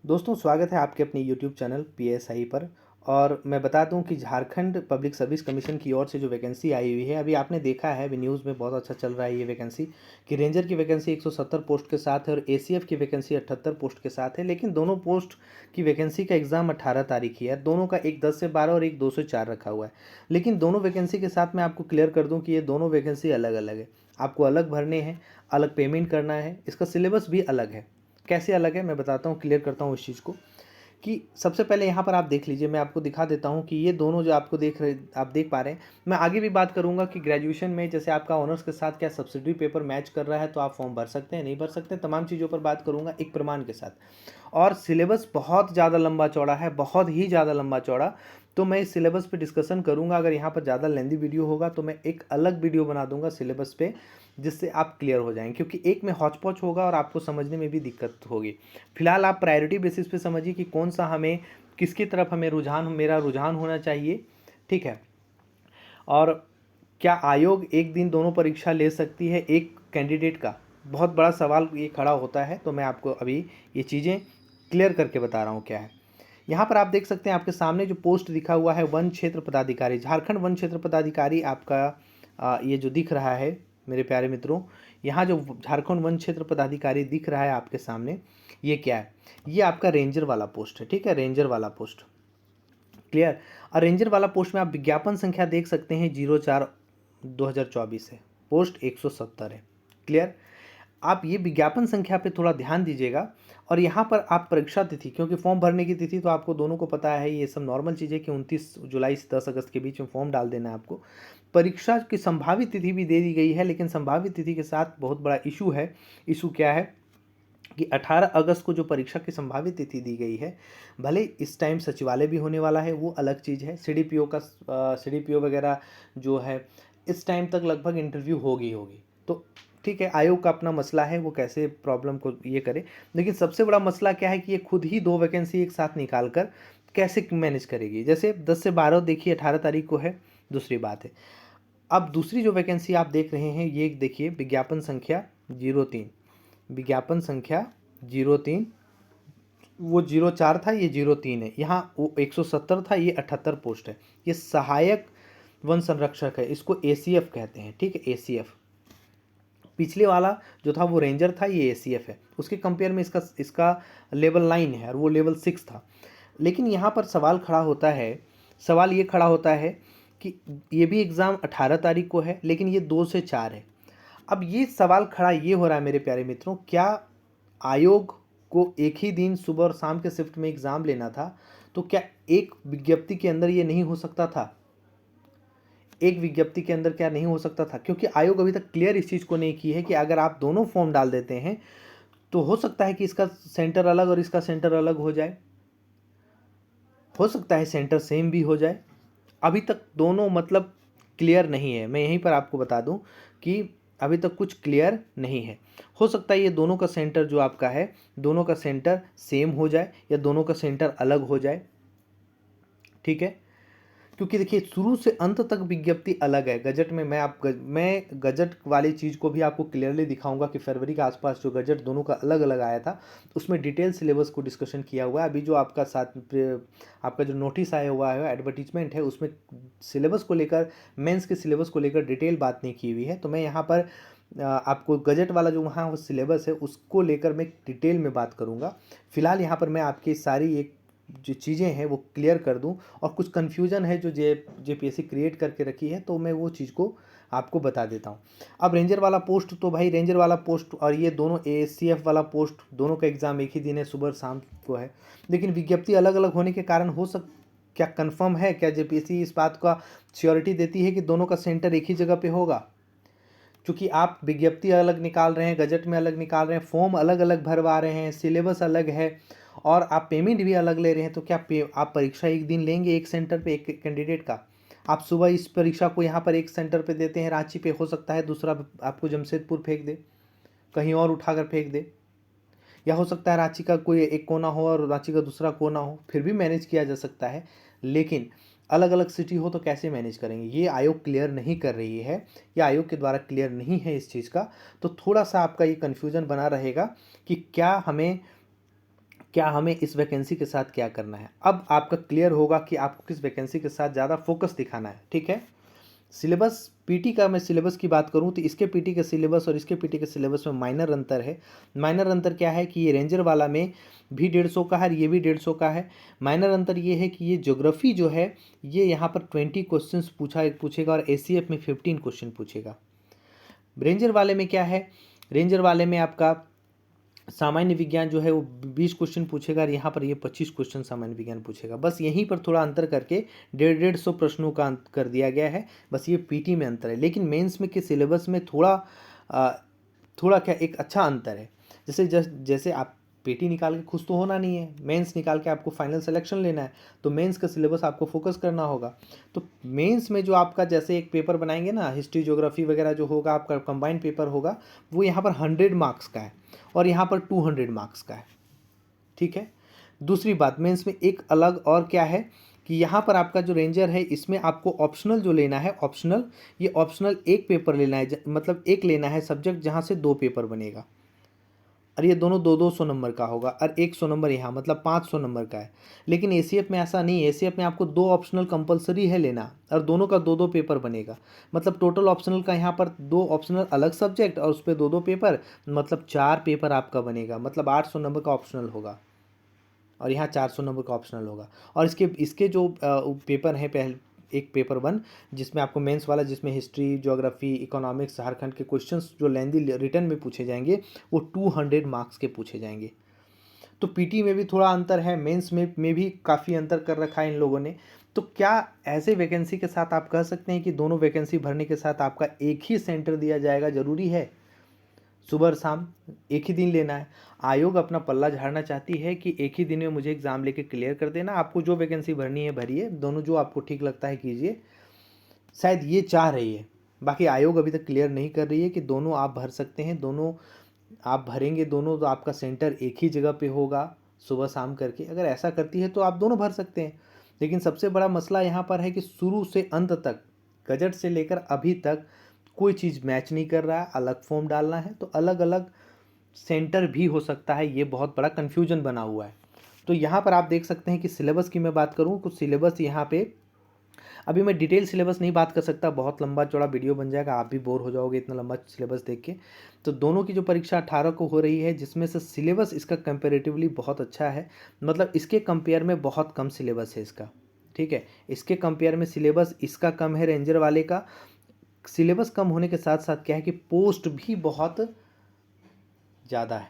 दोस्तों स्वागत है आपके अपने यूट्यूब चैनल पीएसआई पर। और मैं बता दूं कि झारखंड पब्लिक सर्विस कमीशन की ओर से जो वैकेंसी आई हुई है, अभी आपने देखा है, अभी न्यूज़ में बहुत अच्छा चल रहा है ये वैकेंसी कि रेंजर की वैकेंसी 170 पोस्ट के साथ है और एसीएफ की वैकेंसी 78 पोस्ट के साथ है। लेकिन दोनों पोस्ट की वैकेंसी का एग्ज़ाम 18 तारीख ही है। दोनों का एक 10 से 12 और एक 2 से 4 रखा हुआ है। लेकिन दोनों वैकेंसी के साथ मैं आपको क्लियर कर दूँ कि ये दोनों वैकेंसी अलग अलग है। आपको अलग भरने हैं, अलग पेमेंट करना है, इसका सिलेबस भी अलग है। कैसे अलग है मैं बताता हूँ, क्लियर करता हूँ इस चीज़ को कि सबसे पहले यहाँ पर आप देख लीजिए, मैं आपको दिखा देता हूँ कि ये दोनों जो आपको आप देख पा रहे हैं। मैं आगे भी बात करूँगा कि ग्रेजुएशन में जैसे आपका ऑनर्स के साथ क्या सब्सिडरी पेपर मैच कर रहा है तो आप फॉर्म भर सकते हैं, नहीं भर सकते, तमाम चीज़ों पर बात करूँगा एक प्रमाण के साथ। और सिलेबस बहुत ज़्यादा लंबा चौड़ा है, बहुत ही ज़्यादा लंबा चौड़ा। तो मैं इस सिलेबस पे डिस्कशन करूँगा। अगर यहाँ पर ज़्यादा लेंदी वीडियो होगा तो मैं एक अलग वीडियो बना दूंगा सिलेबस पे, जिससे आप क्लियर हो जाएंगे, क्योंकि एक में हौच पौच होगा और आपको समझने में भी दिक्कत होगी। फिलहाल आप प्रायोरिटी बेसिस पे समझिए कि कौन सा हमें, किसकी तरफ हमें मेरा रुझान होना चाहिए। ठीक है। और क्या आयोग एक दिन दोनों परीक्षा ले सकती है एक कैंडिडेट का, बहुत बड़ा सवाल ये खड़ा होता है। तो मैं आपको अभी ये चीज़ें क्लियर करके बता रहा हूँ क्या है। यहाँ पर आप देख सकते हैं, आपके सामने जो पोस्ट दिखा हुआ है वन क्षेत्र पदाधिकारी, झारखंड वन क्षेत्र पदाधिकारी आपका ये जो दिख रहा है मेरे प्यारे मित्रों, यहाँ जो झारखंड वन क्षेत्र पदाधिकारी दिख रहा है आपके सामने, ये क्या है? ये आपका रेंजर वाला पोस्ट है। ठीक है, रेंजर वाला पोस्ट, क्लियर। और रेंजर वाला पोस्ट में आप विज्ञापन संख्या देख सकते हैं 04/2024 है, पोस्ट 170 है, क्लियर। आप ये विज्ञापन संख्या पे थोड़ा ध्यान दीजिएगा। और यहाँ पर आप परीक्षा तिथि, क्योंकि फॉर्म भरने की तिथि तो आपको दोनों को पता है, ये सब नॉर्मल चीज़ है कि 29 जुलाई से 10 अगस्त के बीच में फॉर्म डाल देना है आपको। परीक्षा की संभावित तिथि भी दे दी गई है, लेकिन संभावित तिथि के साथ बहुत बड़ा इशू है। इशू क्या है कि 18 अगस्त को जो परीक्षा की संभावित तिथि दी गई है, भले इस टाइम सचिवालय भी होने वाला है, वो अलग चीज़ है। सीडीपीओ वगैरह जो है, इस टाइम तक लगभग इंटरव्यू होगी। तो ठीक है, आयोग का अपना मसला है, वो कैसे प्रॉब्लम को ये करे। लेकिन सबसे बड़ा मसला क्या है कि ये खुद ही दो वैकेंसी एक साथ निकाल कर कैसे मैनेज करेगी। जैसे 10 से 12 देखिए 18 तारीख को है, दूसरी बात है। अब दूसरी जो वैकेंसी आप देख रहे हैं, ये देखिए विज्ञापन संख्या 03, विज्ञापन संख्या 03, वो 04 था, ये 03 है। यहाँ वो 170 था, ये 78 पोस्ट है। ये सहायक वन संरक्षक है, इसको एसीएफ कहते हैं। ठीक है, एसीएफ। पिछले वाला जो था वो रेंजर था, ये एसीएफ है। उसके कंपेयर में इसका इसका लेवल 9 है और वो लेवल 6 था। लेकिन यहाँ पर सवाल ये खड़ा होता है कि ये भी एग्ज़ाम 18 तारीख को है, लेकिन ये 2 से 4 है। अब ये सवाल खड़ा ये हो रहा है मेरे प्यारे मित्रों, क्या आयोग को एक ही दिन सुबह और शाम के शिफ्ट में एग्ज़ाम लेना था, तो क्या एक विज्ञप्ति के अंदर ये नहीं हो सकता था? एक विज्ञप्ति के अंदर क्या नहीं हो सकता था? क्योंकि आयोग अभी तक क्लियर इस चीज़ को नहीं की है कि अगर आप दोनों फॉर्म डाल देते हैं तो हो सकता है कि इसका सेंटर अलग और इसका सेंटर अलग हो जाए, हो सकता है सेंटर सेम भी हो जाए। अभी तक दोनों मतलब क्लियर नहीं है। मैं यहीं पर आपको बता दूं कि अभी तक कुछ क्लियर नहीं है। हो सकता है ये दोनों का सेंटर जो आपका है, दोनों का सेंटर सेम हो जाए या दोनों का सेंटर अलग हो जाए। ठीक है, क्योंकि देखिए शुरू से अंत तक विज्ञप्ति अलग है। गजट में मैं गजट वाली चीज़ को भी आपको क्लियरली दिखाऊंगा कि फरवरी के आसपास जो गजट दोनों का अलग अलग आया था, उसमें डिटेल सिलेबस को डिस्कशन किया हुआ है। अभी जो आपका जो नोटिस आया हुआ है, एडवर्टीजमेंट है, उसमें सिलेबस को लेकर, मेंस के सिलेबस को लेकर डिटेल बात नहीं की हुई है। तो मैं यहाँ पर आपको गजट वाला जो वहाँ वो सिलेबस है उसको लेकर मैं डिटेल में बात करूँगा। फिलहाल यहाँ पर मैं आपकी सारी एक जो चीज़ें हैं वो क्लियर कर दूं, और कुछ कन्फ्यूज़न है जो जेपीएससी क्रिएट करके रखी है, तो मैं वो चीज़ को आपको बता देता हूं। अब रेंजर वाला पोस्ट, तो भाई रेंजर वाला पोस्ट और ये दोनों एसीएफ वाला पोस्ट, दोनों का एग्ज़ाम एक ही दिन है, सुबह शाम को है। लेकिन विज्ञप्ति अलग अलग होने के कारण क्या कंफर्म है, क्या जेपीएससी इस बात का श्योरिटी देती है कि दोनों का सेंटर एक ही जगह पे होगा? क्योंकि आप विज्ञप्ति अलग निकाल रहे हैं, गजट में अलग निकाल रहे हैं, फॉर्म अलग अलग भरवा रहे हैं, सिलेबस अलग है, और आप पेमेंट भी अलग ले रहे हैं। तो क्या आप परीक्षा एक दिन लेंगे एक सेंटर पे एक कैंडिडेट का? आप सुबह इस परीक्षा को यहाँ पर एक सेंटर पे देते हैं रांची पे, हो सकता है दूसरा आपको जमशेदपुर फेंक दे, कहीं और उठाकर फेंक दे, या हो सकता है रांची का कोई एक कोना हो और रांची का दूसरा कोना हो, फिर भी मैनेज किया जा सकता है। लेकिन अलग अलग सिटी हो तो कैसे मैनेज करेंगे? ये आयोग क्लियर नहीं कर रही है, ये आयोग के द्वारा क्लियर नहीं है इस चीज़ का। तो थोड़ा सा आपका ये कन्फ्यूज़न बना रहेगा कि क्या हमें इस वैकेंसी के साथ क्या करना है। अब आपका क्लियर होगा कि आपको किस वैकेंसी के साथ ज़्यादा फोकस दिखाना है। ठीक है, सिलेबस पीटी का मैं सिलेबस की बात करूं तो इसके पीटी के सिलेबस और इसके पीटी के सिलेबस में माइनर अंतर है। माइनर अंतर क्या है कि ये रेंजर वाला में भी 150 का है और ये भी 150 का है। माइनर अंतर ये है कि ये ज्योग्राफी जो है ये यहाँ पर 20 क्वेश्चंस पूछेगा और एसीएफ में 15 क्वेश्चन पूछेगा। रेंजर वाले में क्या है, रेंजर वाले में आपका सामान्य विज्ञान जो है वो 20 क्वेश्चन पूछेगा और यहाँ पर ये 25 क्वेश्चन सामान्य विज्ञान पूछेगा। बस यहीं पर थोड़ा अंतर करके 150 प्रश्नों का अंत कर दिया गया है। बस ये पीटी में अंतर है, लेकिन मेंस में के सिलेबस में थोड़ा क्या एक अच्छा अंतर है। जैसे आप पीटी निकाल के खुश तो होना नहीं है, मेंस निकाल के आपको फाइनल सिलेक्शन लेना है, तो मेंस का सिलेबस आपको फोकस करना होगा। तो मेंस में जो आपका जैसे एक पेपर बनाएंगे ना, हिस्ट्री ज्योग्राफी वगैरह जो होगा आपका कंबाइंड पेपर होगा, वो यहाँ पर 100 मार्क्स का है और यहाँ पर 200 मार्क्स का है। ठीक है, दूसरी बात मेंस में एक अलग और क्या है कि यहाँ पर आपका जो रेंजर है इसमें आपको ऑप्शनल जो लेना है, ऑप्शनल, ये ऑप्शनल एक पेपर लेना है, मतलब एक लेना है सब्जेक्ट जहाँ से 2 पेपर बनेगा और ये दोनों 200 नंबर का होगा और 100 नंबर यहाँ, मतलब 500 नंबर का है। लेकिन एसीएफ में ऐसा नहीं है, एसीएफ में आपको 2 ऑप्शनल कंपलसरी है लेना और दोनों का 2-2 पेपर बनेगा। मतलब टोटल ऑप्शनल का यहाँ पर 2 ऑप्शनल अलग सब्जेक्ट और उस पर 2-2 पेपर, मतलब 4 पेपर आपका बनेगा, मतलब 800 नंबर का ऑप्शनल होगा और यहाँ 400 नंबर का ऑप्शनल होगा। और इसके इसके जो पेपर हैं, पहले एक पेपर 1 जिसमें आपको मेंस वाला, जिसमें हिस्ट्री ज्योग्राफी इकोनॉमिक्स झारखंड के क्वेश्चंस जो लेंदी रिटर्न में पूछे जाएंगे वो 200 मार्क्स के पूछे जाएंगे। तो पीटी में भी थोड़ा अंतर है, मेंस में भी काफ़ी अंतर कर रखा है इन लोगों ने। तो क्या ऐसे वैकेंसी के साथ आप कह सकते हैं कि दोनों वैकेंसी भरने के साथ आपका एक ही सेंटर दिया जाएगा, ज़रूरी है सुबह और शाम एक ही दिन लेना है। आयोग अपना पल्ला झाड़ना चाहती है कि एक ही दिन में मुझे एग्ज़ाम लेके क्लियर कर देना, आपको जो वैकेंसी भरनी है भरिए, दोनों जो आपको ठीक लगता है कीजिए, शायद ये चाह रही है। बाकी आयोग अभी तक क्लियर नहीं कर रही है कि दोनों आप भर सकते हैं, दोनों आप भरेंगे दोनों तो आपका सेंटर एक ही जगह पे होगा सुबह शाम करके। अगर ऐसा करती है तो आप दोनों भर सकते हैं। लेकिन सबसे बड़ा मसला यहाँ पर है कि शुरू से अंत तक, गजट से लेकर अभी तक कोई चीज़ मैच नहीं कर रहा है। अलग फॉर्म डालना है तो अलग अलग सेंटर भी हो सकता है, ये बहुत बड़ा कन्फ्यूजन बना हुआ है। तो यहाँ पर आप देख सकते हैं कि सिलेबस की मैं बात करूँ, कुछ सिलेबस यहाँ पे अभी मैं डिटेल सिलेबस नहीं बात कर सकता, बहुत लंबा चौड़ा वीडियो बन जाएगा, आप भी बोर हो जाओगे इतना लंबा सिलेबस देख के। तो दोनों की जो परीक्षा 18 को हो रही है, जिसमें से सिलेबस इसका कंपेरेटिवली बहुत अच्छा है, मतलब इसके कंपेयर में बहुत कम सिलेबस है इसका। ठीक है, इसके कंपेयर में सिलेबस इसका कम है, रेंजर वाले का। सिलेबस कम होने के साथ साथ क्या है कि पोस्ट भी बहुत ज़्यादा है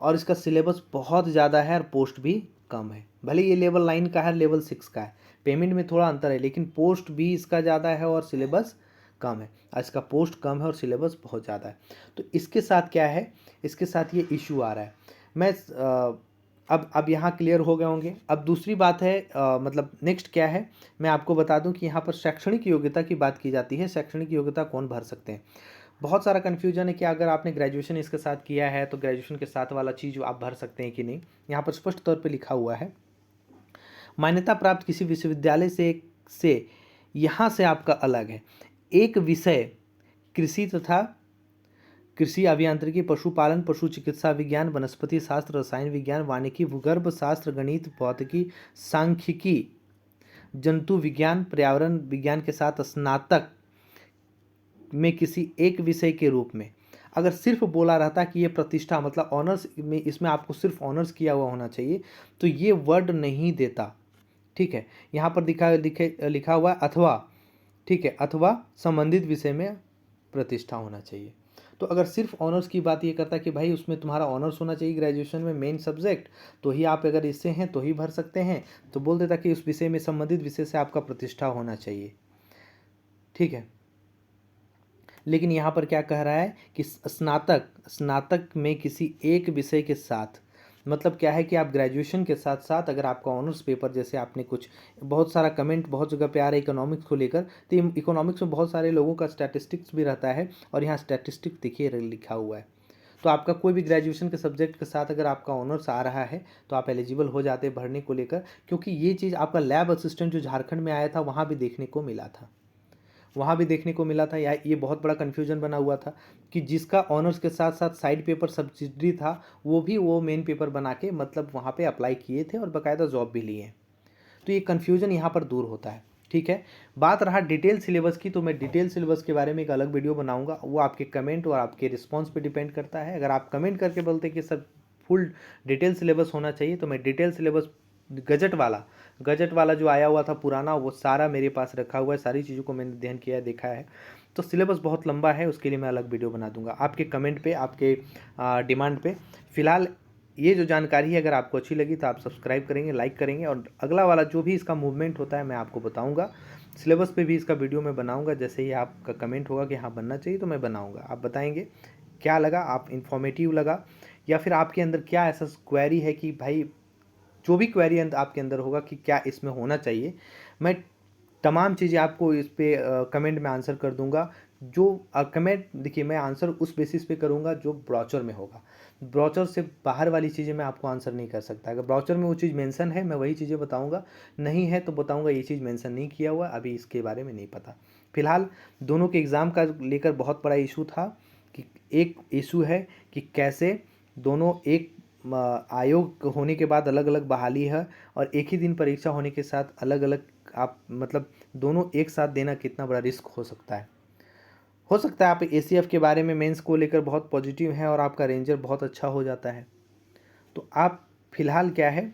और इसका सिलेबस बहुत ज़्यादा है और पोस्ट भी कम है। भले ये लेवल 9 का है, लेवल 6 का है, पेमेंट में थोड़ा अंतर है, लेकिन पोस्ट भी इसका ज़्यादा है और सिलेबस कम है। इसका पोस्ट कम है और सिलेबस बहुत ज़्यादा है। तो इसके साथ क्या है, इसके साथ ये इशू आ रहा है। मैं अब यहाँ क्लियर हो गए होंगे। अब दूसरी बात है, मतलब नेक्स्ट क्या है, मैं आपको बता दूं कि यहाँ पर शैक्षणिक योग्यता की बात की जाती है। शैक्षणिक योग्यता कौन भर सकते हैं, बहुत सारा कन्फ्यूजन है कि अगर आपने ग्रेजुएशन इसके साथ किया है तो ग्रेजुएशन के साथ वाला चीज़ आप भर सकते हैं कि नहीं। यहाँ पर स्पष्ट तौर पे लिखा हुआ है, मान्यता प्राप्त किसी विश्वविद्यालय से यहाँ से आपका अलग है एक विषय कृषि तथा कृषि अभियांत्रिकी, पशुपालन, पशु चिकित्सा विज्ञान, वनस्पति शास्त्र, रसायन विज्ञान, वानिकी, भूगर्भ शास्त्र, गणित, भौतिकी, सांख्यिकी, जंतु विज्ञान, पर्यावरण विज्ञान के साथ स्नातक में किसी एक विषय के रूप में। अगर सिर्फ बोला रहता कि ये प्रतिष्ठा, मतलब ऑनर्स में, इसमें आपको सिर्फ ऑनर्स किया हुआ होना चाहिए, तो ये वर्ड नहीं देता। ठीक है, यहाँ पर लिखा हुआ है अथवा, ठीक है, अथवा संबंधित विषय में प्रतिष्ठा होना चाहिए। तो अगर सिर्फ ऑनर्स की बात ये करता कि भाई उसमें तुम्हारा ऑनर्स होना चाहिए ग्रेजुएशन में मेन सब्जेक्ट, तो ही आप अगर इससे हैं तो ही भर सकते हैं, तो बोल देता कि उस विषय में, संबंधित विषय से आपका प्रतिष्ठा होना चाहिए। ठीक है, लेकिन यहाँ पर क्या कह रहा है कि स्नातक में किसी एक विषय के साथ, मतलब क्या है कि आप ग्रेजुएशन के साथ साथ अगर आपका ऑनर्स पेपर, जैसे आपने कुछ, बहुत सारा कमेंट बहुत जगह पे आ रहा है इकोनॉमिक्स को लेकर, तो इकोनॉमिक्स में बहुत सारे लोगों का स्टैटिस्टिक्स भी रहता है और यहाँ स्टैटिस्टिक्स देखिए लिखा हुआ है। तो आपका कोई भी ग्रेजुएशन के सब्जेक्ट के साथ अगर आपका ऑनर्स आ रहा है तो आप एलिजिबल हो जाते भरने को लेकर, क्योंकि ये चीज़ आपका लैब असिस्टेंट जो झारखंड में आया था वहाँ भी देखने को मिला था। वहाँ भी देखने को मिला था। या ये बहुत बड़ा कन्फ्यूजन बना हुआ था कि जिसका ऑनर्स के साथ साथ साइड पेपर सब्सिडरी था, वो भी वो मेन पेपर बना के मतलब वहाँ पे अप्लाई किए थे और बाकायदा जॉब भी लिए हैं। तो ये कन्फ्यूजन यहाँ पर दूर होता है। ठीक है, बात रहा डिटेल सिलेबस की, तो मैं डिटेल सिलेबस के बारे में एक अलग वीडियो बनाऊंगा। वो आपके कमेंट और आपके रिस्पॉन्स पे डिपेंड करता है। अगर आप कमेंट करके बोलते कि सर फुल डिटेल सिलेबस होना चाहिए, तो मैं डिटेल सिलेबस गजट वाला जो आया हुआ था पुराना, वो सारा मेरे पास रखा हुआ है। सारी चीज़ों को मैंने अध्ययन किया है, देखा है। तो सिलेबस बहुत लंबा है, उसके लिए मैं अलग वीडियो बना दूंगा आपके कमेंट पे, आपके डिमांड पे। फिलहाल ये जो जानकारी है अगर आपको अच्छी लगी तो आप सब्सक्राइब करेंगे, लाइक करेंगे, और अगला वाला जो भी इसका मूवमेंट होता है मैं आपको बताऊंगा। सिलेबस पे भी इसका वीडियो मैं बनाऊंगा। जैसे ही आपका कमेंट होगा कि हाँ बनना चाहिए, तो मैं बनाऊंगा। आप बताएंगे क्या लगा, आप इन्फॉर्मेटिव लगा, या फिर आपके अंदर क्या ऐसा क्वेरी है कि भाई, जो भी क्वेरी आपके अंदर होगा कि क्या इसमें होना चाहिए, मैं तमाम चीज़ें आपको इस पे कमेंट में आंसर कर दूंगा। जो कमेंट देखिए, मैं आंसर उस बेसिस पे करूंगा जो ब्राउचर में होगा। ब्राउचर से बाहर वाली चीज़ें मैं आपको आंसर नहीं कर सकता। अगर ब्राउचर में वो चीज़ मेंशन है, मैं वही चीज़ें बताऊंगा। नहीं है तो बताऊंगा ये चीज़ मेंशन नहीं किया हुआ, अभी इसके बारे में नहीं पता। फिलहाल दोनों के एग्ज़ाम का लेकर बहुत बड़ा इशू था कि एक इशू है कि कैसे दोनों एक आयोग होने के बाद अलग अलग बहाली है, और एक ही दिन परीक्षा होने के साथ अलग अलग आप मतलब दोनों एक साथ देना कितना बड़ा रिस्क हो सकता है। हो सकता है आप एसीएफ के बारे में मेंस को लेकर बहुत पॉजिटिव हैं और आपका रेंजर बहुत अच्छा हो जाता है। तो आप फिलहाल क्या है,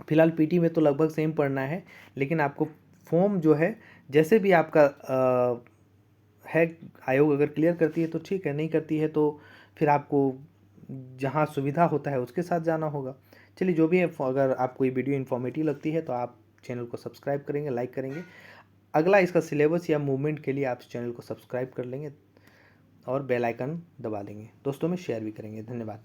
फिलहाल पीटी में तो लगभग सेम पढ़ना है, लेकिन आपको फॉर्म जो है जैसे भी आपका है, आयोग अगर क्लियर करती है तो ठीक है, नहीं करती है तो फिर आपको जहाँ सुविधा होता है उसके साथ जाना होगा। चलिए जो भी है, अगर आपको ये वीडियो इन्फॉर्मेटिव लगती है तो आप चैनल को सब्सक्राइब करेंगे, लाइक करेंगे। अगला इसका सिलेबस या मूवमेंट के लिए आप चैनल को सब्सक्राइब कर लेंगे और बेल आइकन दबा देंगे, दोस्तों में शेयर भी करेंगे। धन्यवाद।